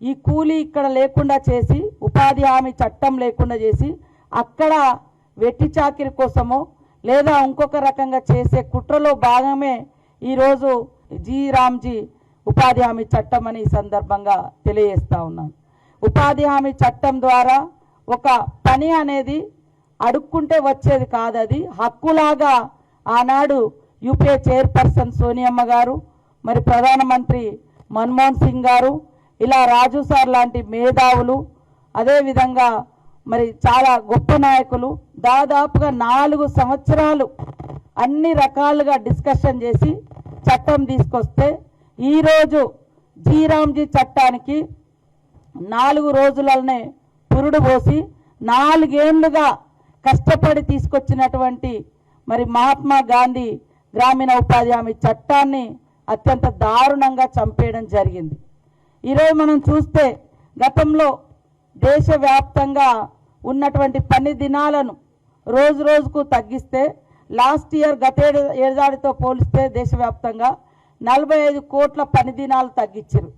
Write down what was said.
ఈ కూలీ ఇక్కడ లేకుండా చేసి ఉపాధి హామీ చట్టం లేకుండా చేసి అక్కడ వెట్టి చాకిరి కోసమో లేదా ఇంకొక రకంగా చేసే కుట్రలో భాగమే ఈరోజు రామ్జీ ఉపాధి హామీ చట్టం అని ఈ సందర్భంగా తెలియజేస్తా ఉన్నాను. ఉపాధి హామీ చట్టం ద్వారా ఒక పని అనేది అడుక్కుంటే వచ్చేది కాదు, అది హక్కులాగా ఆనాడు యూపీఏ చైర్పర్సన్ సోనియమ్మ గారు, మరి ప్రధానమంత్రి మన్మోహన్ సింగ్ గారు, ఇలా రాజు సార్ లాంటి మేధావులు, అదేవిధంగా మరి చాలా గొప్ప నాయకులు దాదాపుగా 4 సంవత్సరాలు అన్ని రకాలుగా డిస్కషన్ చేసి చట్టం తీసుకొస్తే ఈరోజు రామ్జీ చట్టానికి 4 రోజులనే పురుడు పోసి 4 ఏళ్లుగా కష్టపడి తీసుకొచ్చినటువంటి మరి మహాత్మా గాంధీ గ్రామీణ ఉపాధి హామీ చట్టాన్ని అత్యంత దారుణంగా చంపేయడం జరిగింది. ఈరోజు మనం చూస్తే గతంలో దేశవ్యాప్తంగా ఉన్నటువంటి పని దినాలను రోజు రోజుకు తగ్గిస్తే లాస్ట్ ఇయర్ ఏడాదితో పోలిస్తే దేశవ్యాప్తంగా 45 కోట్ల పని దినాలు తగ్గించారు.